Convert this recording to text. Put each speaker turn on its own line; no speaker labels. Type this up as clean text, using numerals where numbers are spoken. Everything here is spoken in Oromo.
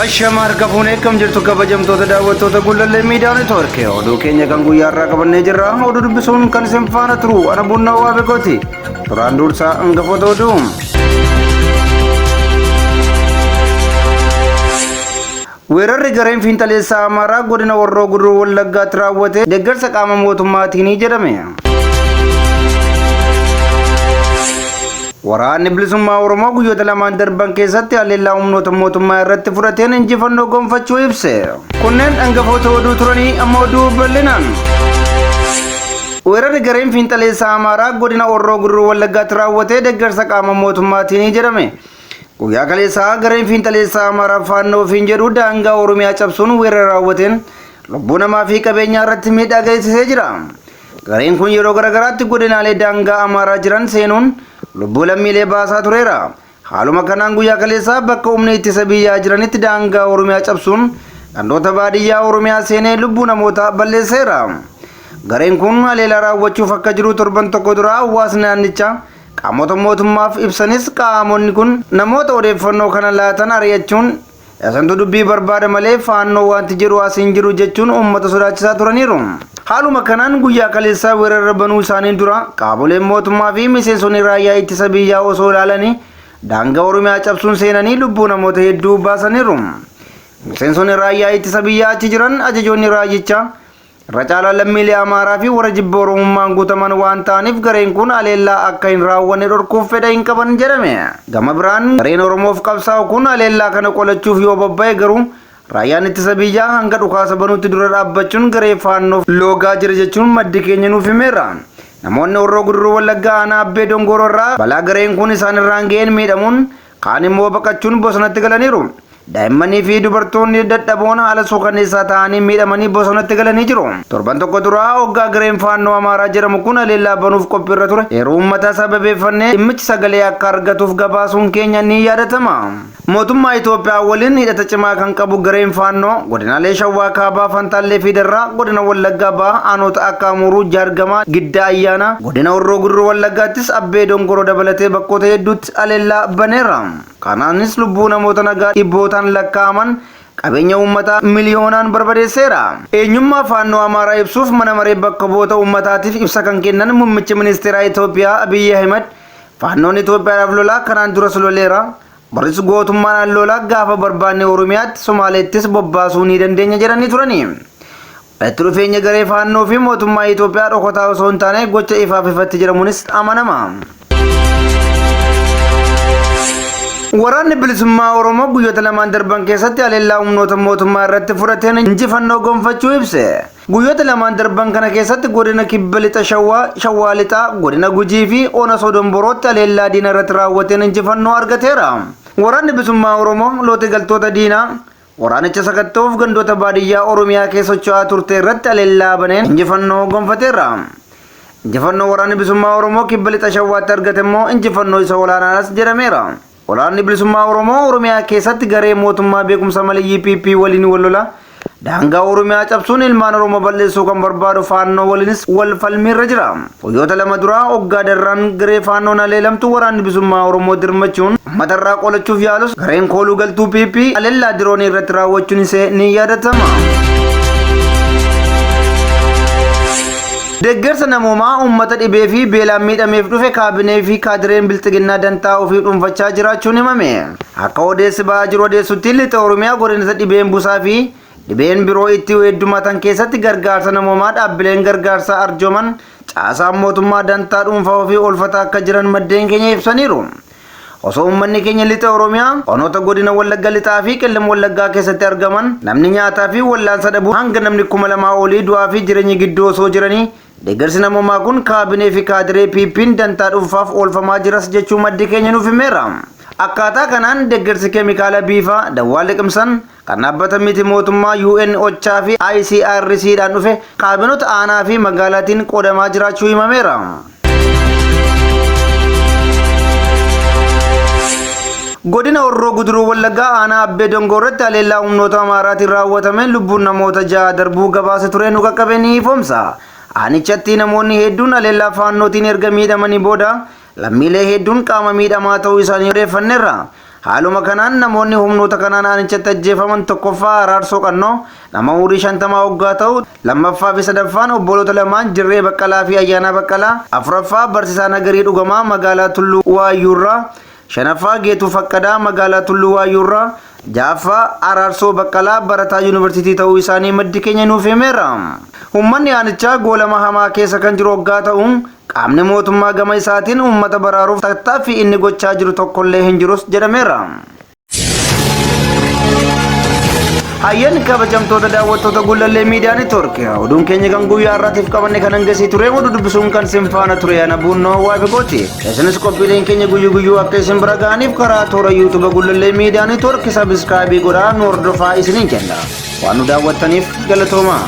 Ashamaar kafuunee kam jirtu kabajamtoota daawwattoota Gullallee Miidiyaa Neetwoorkii oduu keenya kan guyyaa irraa qabannee jirra. Oduu dubbisuun kan isin faana turu ana Bunnaa Waabekooti. Turaan dursaa hangafoota oduu. Weerarri gareen fiinxaleessaa Amaaraa godina Horroo Guduruu Wallaggaatti raawwate deeggarsa qaama mootummaatiin jedhame. Waraanni bilisummaa Oromoo guyyoota lamaan darban keessatti haleellaa humnoota mootummaa irratti fudhateen injifannoo gonfachuu ibse. Kunneen hangafoota oduu turanii amma oduu bal'inaan. Weerarri gareen fiinxaleessaa Amaaraa godina Horroo Guduruu Wallaggaatti raawwate deeggarsa qaama mootummaatiin jedhame. Guyyaa kaleessaa gareen fiinxaleessaa Amaaraa faannoo ofiin jedhu daangaa Oromiyaa cabsuun weerara raawwateen lubbuu namaa fi qabeenyaa irratti miidhaa geessisee jira. Gareen kun yeroo garagaraatti godinaalee daangaa Amaaraa jiran seenuun lubbuu lammiilee baasaa tureera. Haaluma kanaan guyyaa kaleessaa bakka humni ittisa biyyaa jiranitti daangaa Oromiyaa cabsuun gandoota baadiyyaa Oromiyaa seenee lubbuu namoota balleesseera. Gareen kun haleellaa raawwachuuf akka jiru torban tokko dura hawaasni naannichaa qaamota mootummaaf ibsanis qaamonni kun namoota odeeffannoo kana laatan ari'achuun yasantu dubbii barbaada malee faannoo wanti jedhu asiin jiru jechuun uummata sodaachisaa turaniiru. Haaluma kanaan guyyaa kaleessaa weerara banuu isaanii dura qaamoleen mootummaa fi miseensonni raayyaa ittisa biyyaa osoo ilaalanii daangaa Oromiyaa cabsuun seenanii lubbuu namoota hedduu baasaniiru. Miseensonni raayyaa ittisa biyyaa achi jiran ajajoonni raayyichaa irra caalaa lammiilee Amaaraa fi warra jibba Oromummaan guutaman waan ta'aniif gareen kun haleellaa akka hin raawwanne dhorkuuf fedha hin qaban jedhame. Gama biraan gareen Oromoof qabsaa'u kun haleellaa kana qolachuuf yoo bobba'e garuu raayyaan ittisa biyyaa hanga dhukaasa banuutti dura dhaabbachuun garee faannoof loogaa jira jechuun maddi keenya nuuf himeera. Namoonni Horroo Guduruu Wallaggaa aanaa Abbee Dongoroo irraa balaa gareen kun isaan irraan ga'een miidhamuun kaan immoo baqachuun bosonatti galaniiru. Daa'immanii fi dubartoonni dadhaboon haala suukanneessaa ta'anii miidhamanii bosonatti galanii jiru. Torban tokko dura hoggaa gareen faannoo Amaaraa jedhamu kun haleellaa banuuf qophiirra ture. Yeroo uummata sababeeffannee dhimmichi sagalee akka argatuuf gabaasuun keenya ni yaadatama. Mootummaa Itoophiyaa waliin hidhata cimaa kan qabu gareen faannoo godinaalee Shawaa Kaabaa, Fantaallee fi Darraa, godina Wallaggaa Bahaa, aanota akka Amuruu, Jaargamaa, Giddaa Ayyaanaa, godina Horroo Guduruu Wallaggaattis Abbee Dongoroo dabalatee bakkoota hedduutti haleellaa baneera. Kanaanis lubbuu namoota nagaa dhibbootaan lakkaa'aman qabeenya uummataa miliyoonaan barbadeesseera. Eenyummaa faannoo Amaaraa ibsuuf mana maree bakka bu'oota uummataatiif ibsa kan kennan muummichi ministeeraa Itoophiyaa Abiyyi Ahimad faannoon Itoophiyaadhaaf lolaa kanaan duras loleera. Baris gootummaan lolaa gaafa barbaanne Oromiyaatti Somaaleettis bobbaasuu ni dandeenya jedhanii turani. Walitti dhufeenya garee faannoo fi mootummaa Itoophiyaa dhokataa osoo hin taane gocha ifaaf ifatti jedhamuunis amanama. Waraanni bilisummaa Oromoo guyyoota lamaan darban keessatti haleellaa humnoota mootummaa irratti fudhateen injifannoo gonfachuu ibse. Guyyoota lamaan darban kana keessatti godina Kibba Lixa Shawaa Lixaa, godina Gujii fi Ona Sodomborootti haleellaa diina irratti raawwateen injifannoo argateera. Waraanni bilisummaa Oromoo loote galtoota diinaa waraanicha sakatta'uuf gandoota baadiyyaa Oromiyaa keessa socho'aa turte irratti haleellaa baneen injifannoo gonfateera. Injifannoo waraanni bilisummaa Oromoo Kibba Lixa Shawaatti argate immoo injifannoo isa olaanaadhas jedhameera. Waraanni bilisummaa Oromoo Oromiyaa keessatti garee mootummaa beekumsa malee EPP waliin wal lola daangaa Oromiyaa cabsuun ilmaan Oromoo balleessuu kan barbaadu faannoo waliinis wal falmiirra jira. Guyyoota lama duraa hoggaa darraan garee faannoon haleelamtu waraanni bilisummaa Oromoo dirmachuun uummata irraa qolachuuf yaalus gareen kooluu galtuu PP haleellaa diroonii irratti raawwachuun isee ni yaadatama. Deeggarsa namoomaa uummata dhibee fi beelaan miidhameef dhufe kaabinee fi kaadireen bilxiginnaa dantaa ofii dhuunfachaa jiraachuun himame. Akka odeessi ba'aa jiru odeessutti lixa Oromiyaa godinasa dhibeen busaa fi dhibeen biroo itti heddumatan keessatti gargaarsa namoomaa dhaabbileen gargaarsaa arjooman caasaan mootummaa dantaa dhuunfaa ofii oolfataa akka jiran maddeen keenya ibsaniiru. Osoo uummanni keenya lixa Oromiyaa onoota godina Wallagga Lixaa fi Qellem Wallaggaa keessatti argaman namni nyaataa fi wallaansa dhabuu hanga namni 2,000 olii du'aa fi jireenya gidduu osoo jiranii deeggarsi namoomaa kun kaabinee fi kaadiree PP'n dantaa dhuunfaaf oolfamaa jiras jechuu maddi keenya nuuf himeera. Akkaataa kanaan deeggarsi keemikaala biifaa dawwaa liqimsan kan dhaabbata miti mootummaa UN OCHA fi ICRC dhaan dhufe kaabinoota aanaa fi magaalaatiin qoodamaa jiraachuu himameera. Godina Horroo Guduruu Wallaggaa aanaa Abbee Dongoroo irratti haleellaa humnoota Amaaraatiin raawwatameen lubbuun namoota 6 darbuu gabaasa ture nu qaqqabe ni ifoomsa. Aanichatti namoonni hedduun haleellaa faannootiin erga miidhamanii booda lammiilee hedduun qaama miidhamaa ta'uu isaanii odeeffanneerra. haaluma kanaan namoonni humnoota kanaan aanichatti ajjeefaman tokkoffaa Araarsoo Qannoo nama umurii 50 waggaa ta'u, lammaffaa fi sadaffaan obboloota lamaan Jirree Baqqalaa fi Ayyaanaa Baqqalaa, afuraffaa Barsiisaa Nagarii Dhugamaa magaalaa Tulluu Waayyuurraa, shanaffaa Geetuu Faqqadaa magaalaa Tulluu Waayyuurraa, jahaffaa Araarsoo Baqqalaa barataa yuunivarsiitii ta'uu isaanii maddi keenya nuuf himeera. Uummanni aanichaa goolama hamaa keessa kan jiru waggaa ta'uun qaamni mootummaa gama isaatiin uummata baraaruuf tattaaffii inni gochaa jiru tokkollee hin jirus jedhameera. Hayyan kabajamtoota daawwattoota Gullallee Miidiyaa Neetwoorkii oduun keenya kan guyyaa irraatiif qabanne kan hangasii ture oduu dubbisuun kan isin faana ture ana buunnoo waabekooti. Isinis qophiileen keenya guyyuu akka isin bira ga'aniif karaa toora YouTube Gullallee Miidiyaa Neetwoorkii sabiskaabii godhaa nu hordofaa isiniin jenna. Waan nu daawwattaniif galatoomaa.